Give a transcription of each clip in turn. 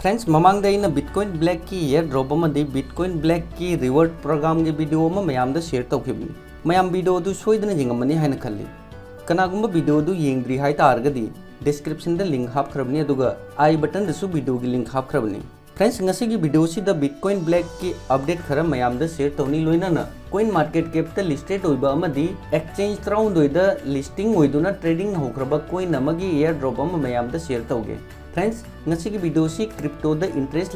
Friends ममांग Bitcoin Black की air drop Bitcoin Black की रिवर्ड प्रोग्राम की वीडियो मैम शेयर तौखिबनी मैम वीडियो सोदना जिंगमनी है खल्ली कनागुंबा वीडियो येंद्री है तारगदी डिस्क्रिप्शन लिंक हापख्रबनी आई बटन वीडियो की लिंक हापख्रबनी फ्रेंड्स ngasi वीडियो से बिटकॉइन ब्लैक की अपडेट खर मैम शेयर तौनी लोइना coin market cap listed exchange तराउंद लिस्टिंग ट्रेडिंग होख्रब कोइन एयर ड्रॉप मैम शेयर तौगे फ्रेंड्स ngasi वीडियो से crypto interest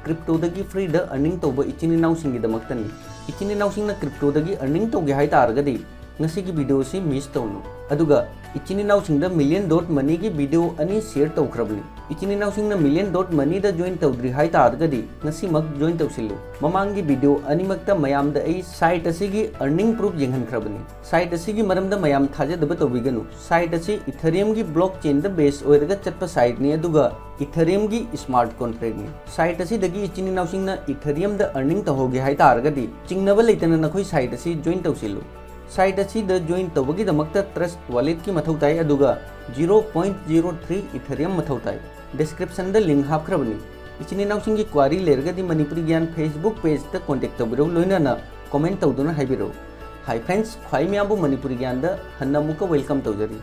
crypto free earning तब इचिन इनाउसिंगदमक्तनी इचिन इनाउसिंगना क्रिप्टो अर्निंग तौगे है तारगदी ngasi वीडियो से मिस तौनु अदुगा इचिन इनाउसिंगदा मिलियन डॉट मनी की वीडियो अनि शेयर तौख्रबनी इचिन इनाउसिंगना मिलियन डॉट मनी दा जॉइन तौद्री है तारगदी ngasi मक जॉइन तौसिल्लु ममांगी वीडियो अनिमक्ता मयाम दा आई साइट असिगी अर्निंग प्रूफ जेंहनख्रबनी साइट असिगी मरमदा मयाम थाजदब तौबिगनु साइट असि इथेरियम की ब्लॉकचेन दा बेस ओइरगा चटपा साइट नि अदुगा इथेरियम की स्मार्ट कॉन्ट्रैक्ट नि साइट असि दगी इचिन इनाउसिंगना इथेरियम दा अर्निंग तहोगे है तारगदी चिंगनबा लेतना नखोई साइट असि जॉइन तौसिल्लु साइट असी जॉइन तौबगीदमक्ता ट्रस्ट वॉलेट की मथौ ताई अदुगा 0.03 इथेरियम मथौ ताई डिस्क्रिप्शन लिंक हापख्रबनी इचिन इनाउसिंग की क्वारी लेरगदी मणिपुरी ज्ञान फेसबुक पेज दा कांटेक्ट तौबिरो लोइना कमेंट तौदुना हाइबिरो हाई फ्रेंड्स ख्वाई म्यामबु मणिपुरी ज्ञान दा हन्नमुका वेलकम तौजरी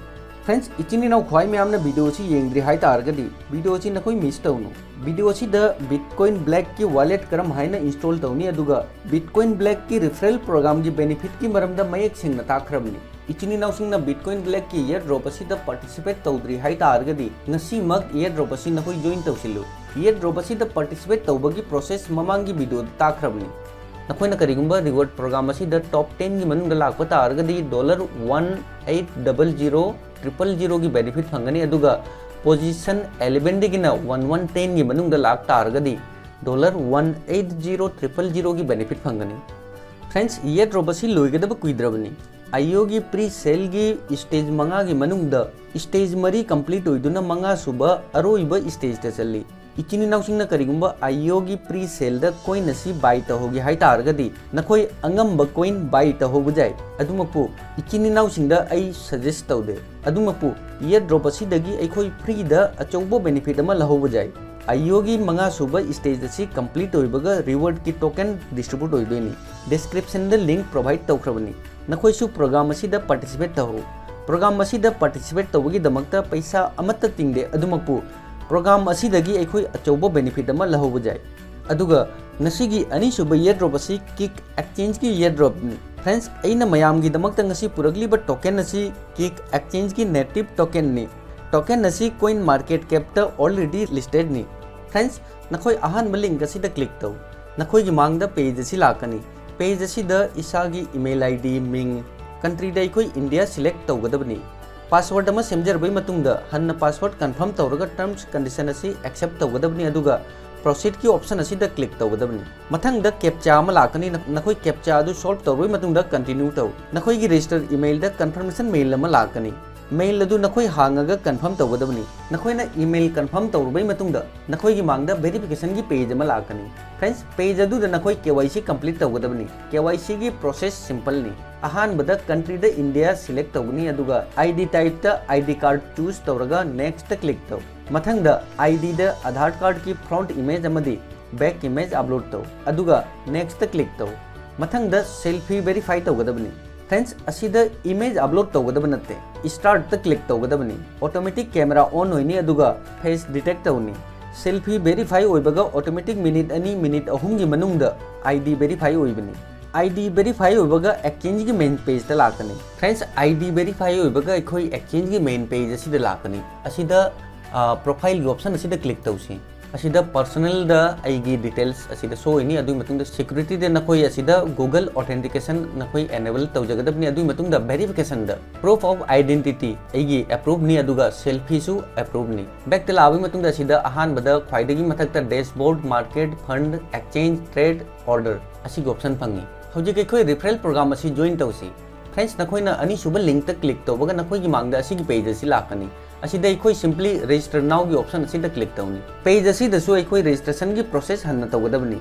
फ्रेंड्स इचिन इनाउ ख्वाई म्यामना वीडियो सी येंद्री हाई तारगदी वीडियो सी नखोई मिस तौनु वीडियो सी द बिटकॉइन ब्लैक की वॉलेट करम हाइना इंस्टॉल तौनी अदुगा बिटकॉइन ब्लैक की रिफरल प्रोग्राम की बेनिफिट की मरमदा मयेक सिंगना ताख्रबनी इचिन इनाउसिंगना बिटकॉइन ब्लैक की एयर ड्रॉप असी द पार्टिसिपेट तौद्री हाई तारगदी ngasi मक एयर ड्रॉप असी नखोई जॉइन तौसिल्लु एयर ड्रॉप असी द पार्टिसिपेट तौबगी प्रोसेस ममांगी वीडियो ताख्रबनी नखोइना करिगुंबा रिवॉर्ड प्रोग्राम असी द टॉप 10 की मनुंग लाखपा तारगदी $1800 की बेनिफिट फंगनी अदुगा पोजीशन 11 दिगिना 1110 की मनुंग लाख तारगदी $180000 की बेनिफिट फंगनी फ्रेंड्स ये ड्रॉप असी लोइगदब कुइद्रबनी आईओ की प्री सेल की स्टेज मंगा की मनुंग स्टेज मरी कंप्लीट होइदुना मंगा सुबह अरोइब स्टेज ते चली इचिन इनाउसिंगना करिगुंबा आईओ की प्री सेल द कोइन असी बाय तहोगे हाई तारगदी नखोई अंगम कोइन बाय तहोब जाय अदुमपु इचिन इनाउसिंगदा आई सजेस्ट तौदे अदुमपु ये ड्रॉप असी दगी अखोई फ्री द अचौबो बेनिफिट अमा लहोब जाय आईओ की मंगा सुबह स्टेज असी कंप्लीट होइबगा रिवॉर्ड की टोकन डिस्ट्रीब्यूट होइदोनी डिस्क्रिप्शन द लिंक प्रोवाइड तौख्रबनी नखोई सु प्रोग्राम असी द पार्टिसिपेट तहो प्रोग्राम असी द पार्टिसिपेट तौबगी दमक्ता पैसा अमत्त तिंगदे अदुमपु प्रोग्राम असीदगी अखोई अचौबो बेनिफिट अमा लहोब जाय अदुगा ngasiगी अनीसुब एयर ड्रॉप असी किक एक्सचेंज की एयर ड्रॉप नि फ्रेंड्स अइना मयामगी दमक्ता ngasi पुरगलीब टोकन असी किक एक्सचेंज की नेटिव टोकन नि टोकन असी कोइन मार्केट कैप ता ऑलरेडी लिस्टेड नि फ्रेंड्स नखोई अहान लिंक असी द क्लिक तौ नखोई की मांग द पेज असी लाकनी पेज असी द इसागी ईमेल आईडी मिंग कंट्री द अखोई इंडिया सिलेक्ट तौगदबनी पासवर्ड अमा सेमजरबई मतुंगदा हन्न पासवर्ड कंफर्म तौरगा टर्म्स कंडीशन असी एक्सेप्ट तौगदबनी अदुगा प्रोसीड की ऑप्शन असी द क्लिक तौगदबनी मथंग द कैप्चा अमा लाकनी नखोई कैप्चा अदु सॉल्व तौरबई मतुंगदा कंटिन्यू तौ नखोई की रजिस्टर ईमेल द कंफर्मेशन मेल अमा लाकनी मेल अदु नखोई हांगागा कंफर्म तौगदबनी नखोइना ईमेल कंफर्म तौरबई मतुंगदा नखोई की मांगदा वेरिफिकेशन की पेज अमा लाकनी फ्रेंड्स पेज अदु द नखोई केवाईसी कंप्लीट तौगदबनी केवाईसी की प्रोसेस सिंपल नि अहानबद कंट्री द इंडिया सिलेक्ट तौगनी अदुगा आईडी टाइप द आईडी कार्ड चूज तौरगा नेक्स्ट क्लिक तौ मथंग द आईडी द आधार कार्ड की फ्रंट इमेज अमदी बैक इमेज अपलोड तौ अदुगा नेक्स्ट क्लिक तौ मथंग द सेल्फी वेरीफाई तौगदबनी फ्रेंड्स असी द इमेज अपलोड तौगदब नते स्टार्ट द क्लिक तौगदबनी ऑटोमेटिक कैमरा ऑन होइनी अदुगा फेस डिटेक्ट तौनी सेल्फी वेरीफाई होइबगा ऑटोमेटिक मिनिट अनि मिनिट अहुम की मनुंग द आईडी वेरीफाई होइबनी आईडी वेरीफाई होइबगा एक्सचेंज की मेन पेज द लाकनी फ्रेंड्स आईडी वेरीफाई होइबगा अखोई एक्सचेंज की मेन पेज असी द लाकनी असी द प्रोफाइल की ऑप्शन असी द क्लिक तौसी असी द पर्सनल द आईगी डिटेल्स असी द सो इनी अदुई मतुंग द सिक्योरिटी द नखोई असी द गूगल ऑथेंटिकेशन नखोई एनेबल तौजगदबनी अदुई मतुंग द वेरिफिकेशन द प्रूफ ऑफ आइडेंटिटी आईगी अप्रूव नि अदुगा सेल्फी सु अप्रूव नि बैक द लाबई मतुंग द असी द अहान बद ख्वाइदगी मथक द dashboard market fund exchange trade order असी की ऑप्शन फंगी हौजिक अखोई रिफरल प्रोग्राम असी जॉइन तौसी फ्रेंड्स नखोइना अनीसुब लिंक ता क्लिक तौबगा नखोई की मांगदा असी की पेज असी लाकनी असी द अखोई सिंपली रजिस्टर नाउ की ऑप्शन असी द क्लिक तौनी पेज असी दसु अखोई रजिस्ट्रेशन की प्रोसेस हन्न तौगदबनी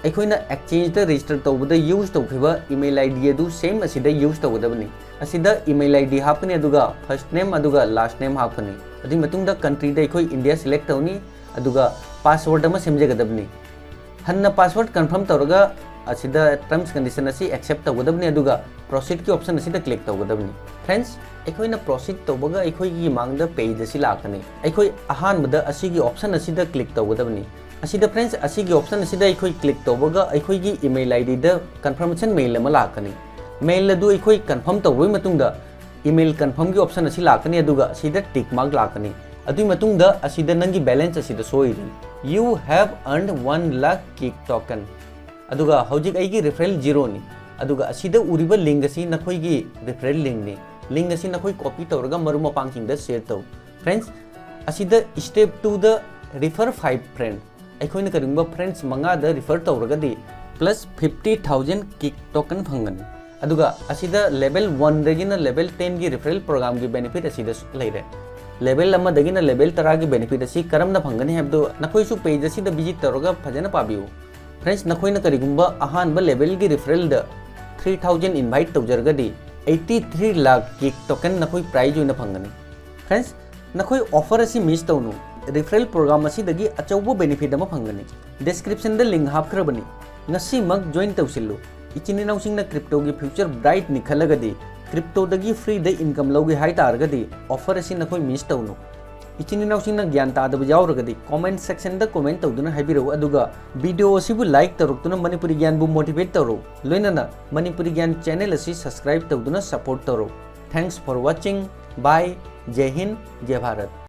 अखोइना एक्सचेंज द रजिस्टर तौबदा यूज तौखिबा ईमेल आईडी अदु सेम असी द यूज तौगदबनी असी द ईमेल आईडी हापनी अदुगा फर्स्ट नेम अदुगा लास्ट नेम हापनी अदि मतुंग द कंट्री द अखोई इंडिया सिलेक्ट तौनी अदुगा पासवर्ड अमा सेमजगदबनी हन्ना पासवर्ड कन्फर्म तौरगा असिदा टर्म्स कंडीशन असी एक्सेप्ट तौगदबनी अदुगा प्रोसीड की ऑप्शन असिदा क्लिक तौगदबनी फ्रेंड्स अखोइना प्रोसीड तौबगा अखोइगी मांगदा पेज असी लाकनी अखोइ अहानबदा असिगी ऑप्शन असिदा क्लिक तौगदबनी असिदा फ्रेंड्स असिगी ऑप्शन असिदा अखोइ क्लिक तौबगा अखोइगी ईमेल आईडी दा कंफर्मेशन मेल अमा लाकनी मेल अदु अखोइ कंफर्म तौबई मतुंगदा ईमेल कंफर्म की ऑप्शन असी लाकनी अदुगा असिदा टिक मार्क लाकनी अदुई मतुंगदा असिदा नंगी बैलेंस असिदा सोइरी you have earned 1 lakh kick token अदुगा हौजिक आइगी रेफरल 0 नि अदुगा असिदा उरिबा लिंक असी नखोइगी रेफरल लिंक असी नखोइ कॉपी तौरगा मरु मपांगसिंगदा शेयर तौ फ्रेंड्स असिदा स्टेप 2 दा रिफर 5 फ्रेंड अखोइना करिंगबा फ्रेंड्स मंगा दा रिफर तौरगदी प्लस 50,000 किक टोकन फंगनी अदुगा असिदा लेवल 1 दगिना लेवल 10 की रेफरल प्रोग्राम की बेनिफिट असिदा लेरे लेवल अमा दगिना लेवल 10 की बेनिफिट असी करमना फंगनी हैबदो नखोइसु पेज असिदा विजिट तौरगा फजना पाबियो फ्रेंड्स नखोइना करिगुंबा अहानबा लेवल की रेफरल द 3000 इनवाइट तौजरगदी 83 लाख किक टोकन नखोइ प्राइज होइना फंगनी फ्रेंड्स नखोइ ऑफर असी मिस तौनु रेफरल प्रोग्राम असिदगी अचौबो बेनिफिट अमा फंगनी डिस्क्रिप्शन द लिंक हापखरबनी ngasi mag join tawsillu इचिनी नाउसिंगना क्रिप्टो की फ्यूचर ब्राइट निखलगदी क्रिप्टो दगी फ्री द इनकम लौगे हाई तारगदी ऑफर असी नखोइ मिस तौनु इचिनी नाउसिंगना ज्ञान तादब यावरगदी कमेंट सेक्शन द कमेंट तौदुना हाइबिरो अदुगा वीडियो असिबु लाइक तरुक्तुना मणिपुरी ज्ञान बु मोटिवेट तौरो लोइनना मणिपुरी ज्ञान चैनल असी सब्सक्राइब तौदुना सपोर्ट तौरो थैंक्स फॉर वाचिंग बाय जय हिंद जय भारत।